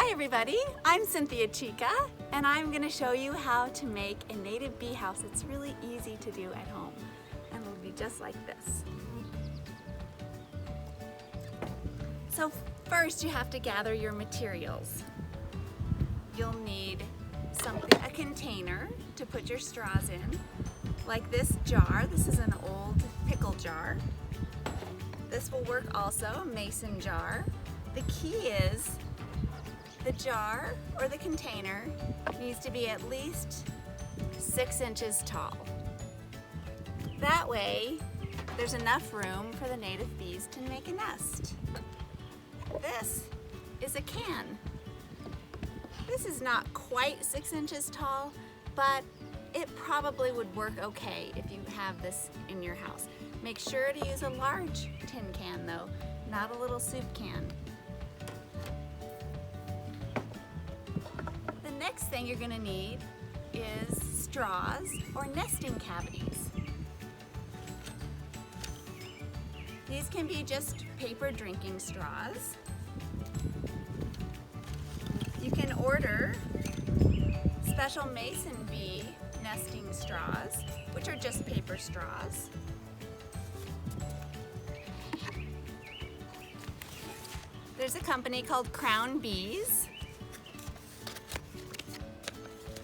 Hi everybody, I'm Cynthia Chica, and I'm going to show you how to make a native bee house. It's really easy to do at home, and it'll be just like this. So first you have to gather your materials. You'll need a container to put your straws in, like this jar. This is an old pickle jar. This will work also, a mason jar. The key is the jar or the container needs to be at least 6 inches tall. That way, there's enough room for the native bees to make a nest. This is a can. This is not quite 6 inches tall, but it probably would work okay if you have this in your house. Make sure to use a large tin can though, not a little soup can. The next thing you're going to need is straws or nesting cavities. These can be just paper drinking straws. You can order special mason bee nesting straws, which are just paper straws. There's a company called Crown Bees.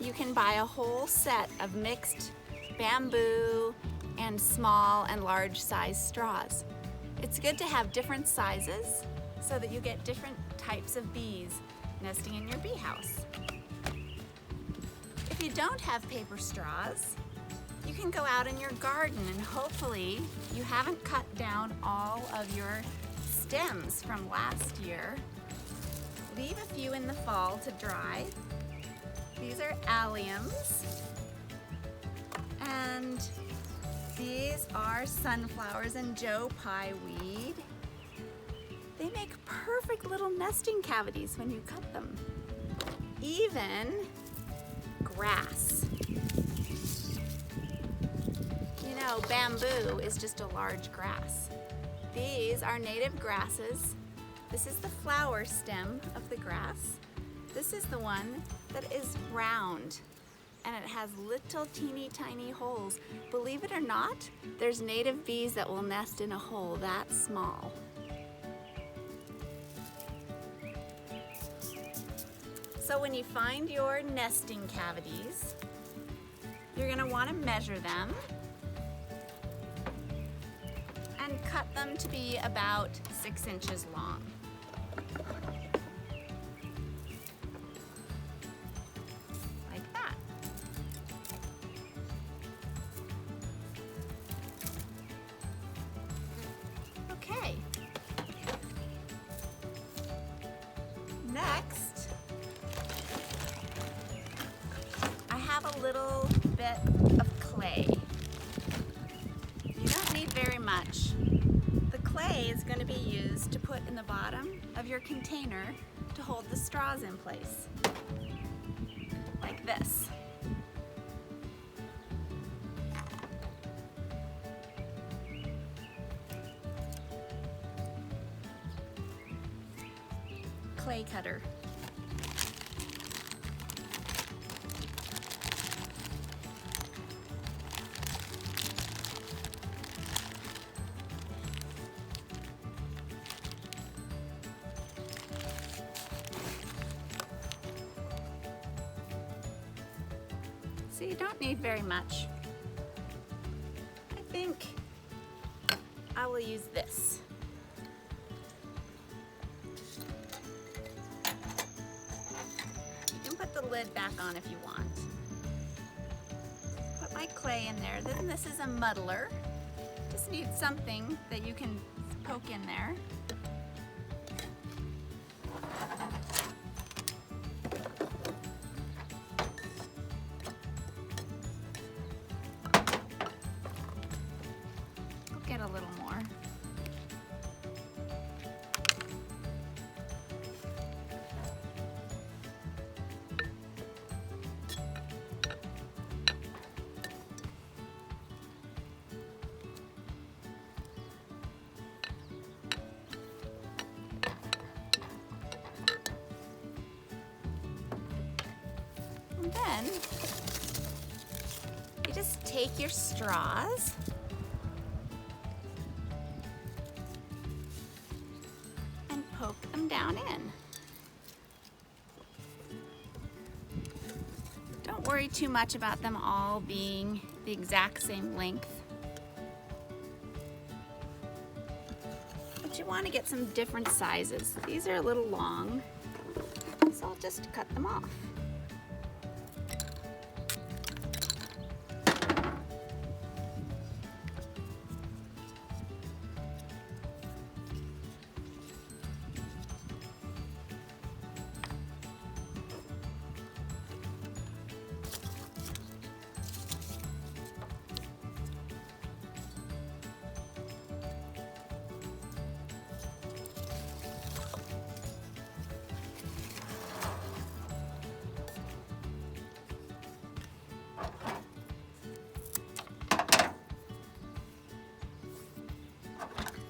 You can buy a whole set of mixed bamboo and small and large size straws. It's good to have different sizes so that you get different types of bees nesting in your bee house. If you don't have paper straws, you can go out in your garden and hopefully you haven't cut down all of your stems from last year. Leave a few in the fall to dry. These are alliums, and these are sunflowers and Joe Pye weed. They make perfect little nesting cavities when you cut them. Even grass. You know, bamboo is just a large grass. These are native grasses. This is the flower stem of the grass. This is the one that is round, and it has little teeny tiny holes. Believe it or not, there's native bees that will nest in a hole that small. So when you find your nesting cavities, you're going to want to measure them and cut them to be about 6 inches long. Like that. Okay. Next, I have a little bit of clay. You don't need very much. The clay is going to be used to put in the bottom of your container to hold the straws in place, like this. Clay cutter. So you don't need very much. I think I will use this. You can put the lid back on if you want. Put my clay in there. Then this is a muddler. Just need something that you can poke in there. Get a little more. then you just take your straws and poke them down in. Don't worry too much about them all being the exact same length. But you want to get some different sizes. These are a little long, so I'll just cut them off.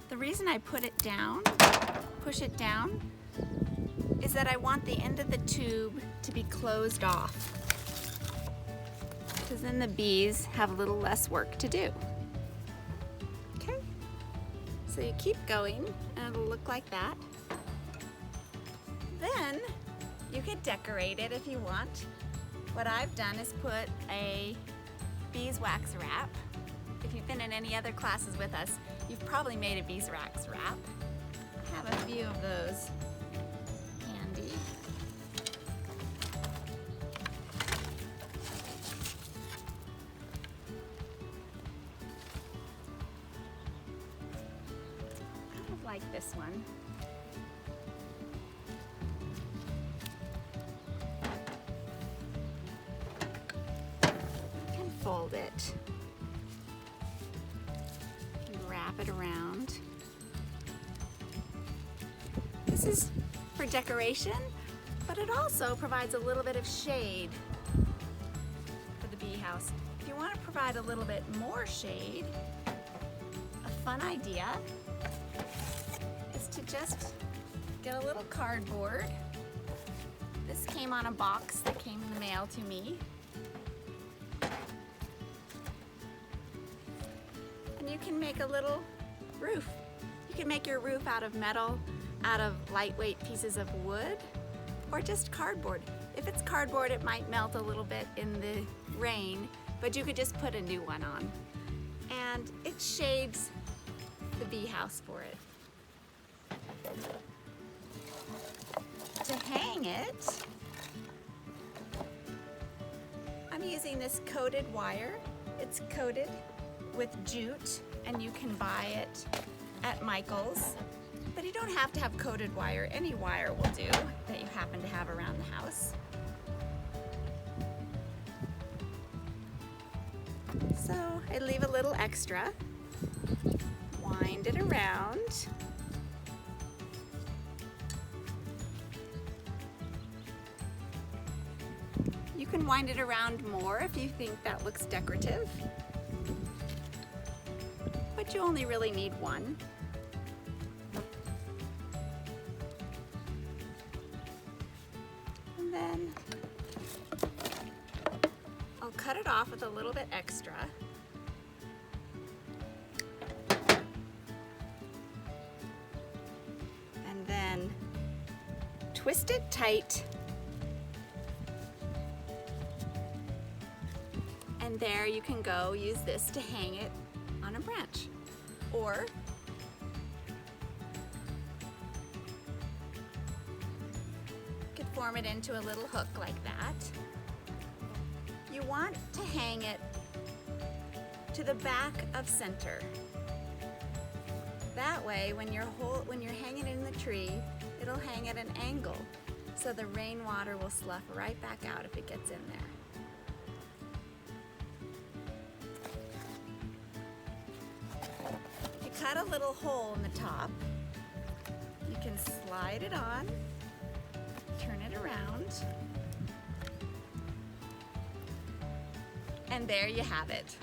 The reason I push it down, is that I want the end of the tube to be closed off, because then the bees have a little less work to do. Okay, so you keep going and it'll look like that. Then you could decorate it if you want. What I've done is put a beeswax wrap. If you've been in any other classes with us, you've probably made a beeswax wrap. I have a few of those handy. Kind of like this one. You can fold it. Wrap it around. This is for decoration, but it also provides a little bit of shade for the bee house. If you want to provide a little bit more shade, a fun idea is to just get a little cardboard. This came on a box that came in the mail to me. And you can make a little roof. You can make your roof out of metal, out of lightweight pieces of wood, or just cardboard. If it's cardboard, it might melt a little bit in the rain, but you could just put a new one on. And it shades the bee house for it. To hang it, I'm using this coated wire. It's coated with jute, and you can buy it at Michael's. But you don't have to have coated wire. Any wire will do that you happen to have around the house. So I leave a little extra, wind it around. You can wind it around more if you think that looks decorative, but you only really need one. And then I'll cut it off with a little bit extra. And then twist it tight. And there you can go use this to hang it on a branch. Or you could form it into a little hook like that. You want to hang it to the back of center. That way, when you're hanging it in the tree, it'll hang at an angle, so the rainwater will slough right back out if it gets in there. Cut a little hole in the top. You can slide it on, turn it around, and there you have it.